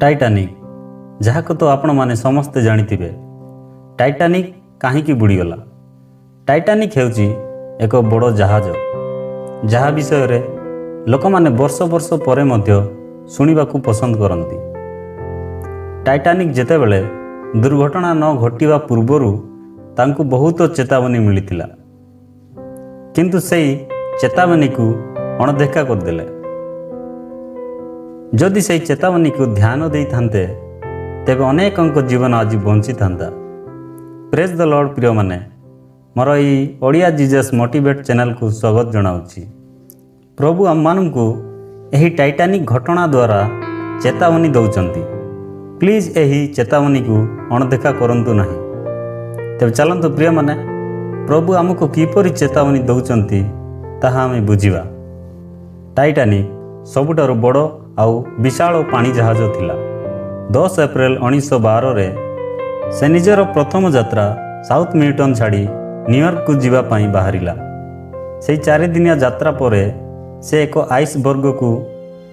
Titanic जहाँ को तो आपण माने समस्ते जानिथिबे। टाइटानिक काहींकी बुड़ीगला। टाइटानिक हेउची एक बड़ जहाज जहा विषय रे लोक माने वर्ष वर्ष परे मध्य सुनिबाकू पसंद करती। टाइटानिक जेतेबेले दुर्घटना न घटिवा पूर्वरु तांकू बहुत चेतावनी मिलिथिला, किंतु सेई चेतावनी को अणदेखा करदेले। जदि से चेतावनी को ध्यान दे थांते तेबे अनेकंक जीवन आज बंची थांता। प्रेज द लॉर्ड प्रिय माने मोर ई ओडिया जीजस मोटिवेट चैनल को स्वागत जनाउछि। प्रभु आम मानकू एही टाइटानिक घटना द्वारा चेतावनी दौचंती। प्लीज एही चेतावनी को अणदेखा करंतु नाही। तेबे चलंतु प्रिय माने प्रभु आमको किपरि चेतावनी दौचंती ताहा आमे बुझिबा। टाइटानिक सबुठारु बड़ आउ विशाल पानी जहाज थिला। 10 एप्रिल 1912 रे से निजर प्रथम यात्रा साउथ मिल्टन छाड़ी न्यूयॉर्क को जीवा पाई बाहरिला। से 4 दिनिया यात्रा परे से एक आइसबर्ग को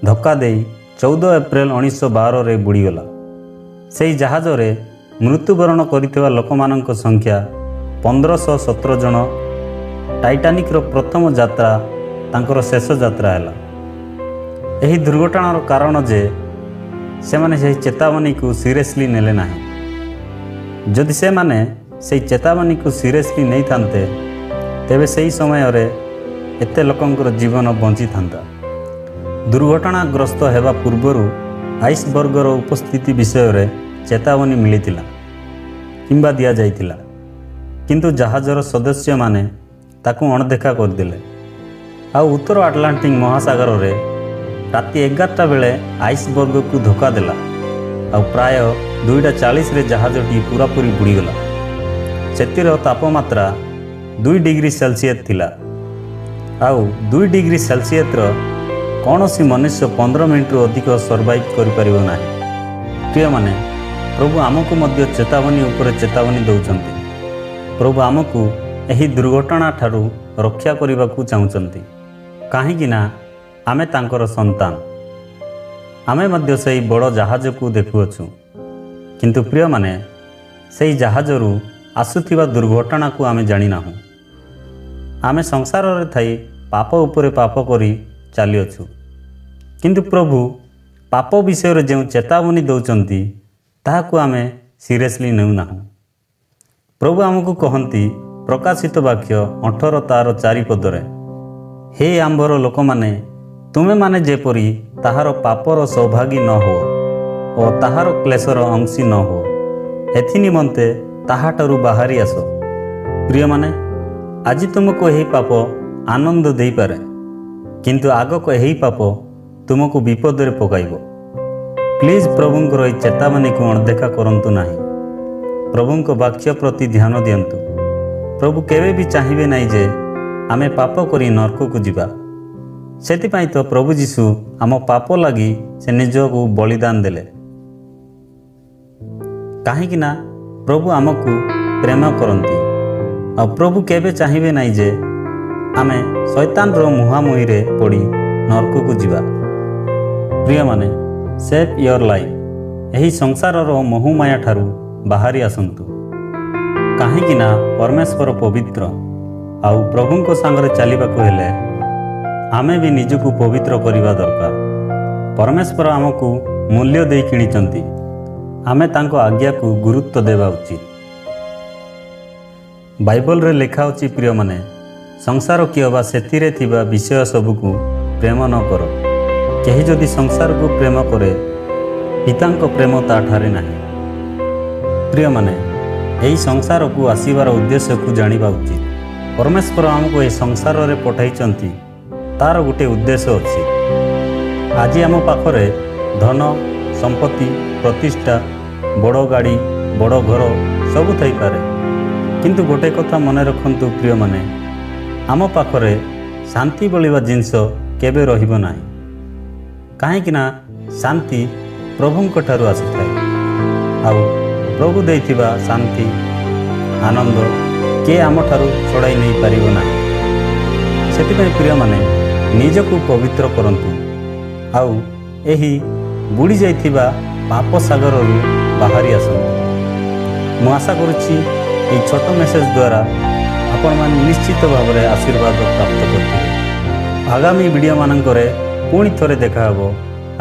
धक्का दे 14 एप्रिल 1912 रे बुड़ीगला। से जहाज रे मृत्युवरण करितवा लोकमानंक संख्या 1517 जन। टाइटानिक रो प्रथम यात्रा तांकर शेष यात्रा हैला। एही दुर्घटनार कारण जे से माने से चेतावनी को सीरियसली नेले नाही। जदि से माने से चेतावनी को सीरियसली नहीं थांते तेबे सही समय रे एते लोकंकर जीवन बंची थांता। दुर्घटनाग्रस्त हेबा पूर्वरु आइसबर्गर उपस्थिति विषय रे चेतावनी मिलिथिला किंबा दिया जाइथिला, किंतु जहाजर सदस्य माने ताकू अणदेखा करदेले। आ उत्तर आटलांटिक महासागर रे राति 11टा बेले आइसबर्ग को धोखा देला। आ प्राय 2:40 रे जहाजटी पूरापूरी बुड़ीगला। सेतिर तापमात्रा 2 डिग्री सेल्सियस थिला। आउ 2 डिग्री सेल्सियस रो कौनसी मनुष्य 15 मिनिट रु अधिक सर्वाइव करि परिबो नाही। प्रिय माने प्रभु आमको मध्य चेतावनी ऊपर चेतावनी दौचंती। प्रभु आमको एही दुर्घटना ठारू रक्षा करिबाकू चाहुचंती, काहेकि ना आमे तांकर संतान। आमे मध्य सेई बड़ जहाज को देखुअछु, किंतु प्रिय माने सेई जहाजरू आसुथिबा दुर्घटना को आमे जानि नाहु। आमे संसार रे थाई पाप उपरे पाप करी चालिअछु, किंतु प्रभु पाप विषय रे जेउ चेतावनी दौचंती ताहाकू आमे सीरियसली नेउ नाहु। प्रभु आमको कहंती प्रकाशित वाक्य 18 तार 4 पदरे, हे आंबर लोक माने तुमे माने जेपरी ताहार पापर सौभागी न हो और ताहार क्लेशर अंशी न हो, एथि निमंते ताहाटरू बाहरी आस। प्रिय माने आज तुमको यही पाप आनंद दे पारे, किंतु आगक यही पाप तुमको विपद रे पकाइबो। प्लीज प्रभुंकर यही चेतावनी को अणदेखा करंतु नाही। प्रभुंक वाक्य प्रति ध्यान दियंतु। प्रभु केवे भी चाहिए नहीं जे आमे पाप करी नरक को जीवा। सेतिपाई तो प्रभु जीशु आम पाप लगी से निज को बलिदान देले, काहेकि ना प्रभु आमको प्रेम करंती। आ प्रभु केबे चाहिए नहीं जे आमे शैतान रो मुहामुही रे पड़ी नरक को जीवा। प्रिय माने सेव योर लाइफ। एही संसार रो मोहमाया ठारू बाहरी आसंतु, काहेकि ना परमेश्वर पवित्र। आउ प्रभुंको सांगरे चलिबाकू हेले आमे भी निजको पवित्र करिबा दरकार। परमेश्वर आमको मूल्य दे किणिचंती, आमे तांको आज्ञा को गुरुत्व देवा उचित। बाइबल रे लेखा अछि प्रिय माने संसार कियो बा सेतिरे थिबा विषय सबको प्रेम न करो। केही जदि संसार को प्रेम करे पितांको प्रेम ताठारे नाही। प्रिय माने एही संसार को आसीबार उद्देश्य को जानिबा उचित। परमेश्वर आमको ए संसार रे पठाइचंती, तार गोटे उद्देश्य अच्छी। आज आम पाखरे धन संपत्ति प्रतिष्ठा बड़ गाड़ी बड़ घर सब थई पारे, किंतु गोटे कथा मन रखंतु प्रिय माने आम पाखरे शांति बोलिबा जिंस केबे रहिबो नाही। काहेकि ना शांति प्रभुंक ठारू आसिथाय। आउ प्रभु देइथिबा शांति आनंद के आम ठारू छड़ाई नहीं पारिबो नाही। सेतिपय प्रिय माने निजको पवित्र करंतु। आउ एही बुड़ी जाइथिबा ପାପ ସାଗରରୁ ବାହାରି ଆସନ୍ତୁ। ମୁଁ ଆଶା କରୁଛି ଏହି ଛୋଟ ମେସେଜ୍ ଦ୍ୱାରା ଆପଣମାନେ ନିଶ୍ଚିତ ଭାବରେ ଆଶୀର୍ବାଦ ପ୍ରାପ୍ତ କରିଥିବେ। ଆଗାମୀ ଭିଡ଼ିଓମାନଙ୍କରେ ପୁଣି ଥରେ ଦେଖା ହେବ।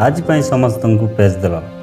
ଆଜି ପାଇଁ ସମସ୍ତଙ୍କୁ ପ୍ରେଜ୍ ଦ ଲର୍ଡ।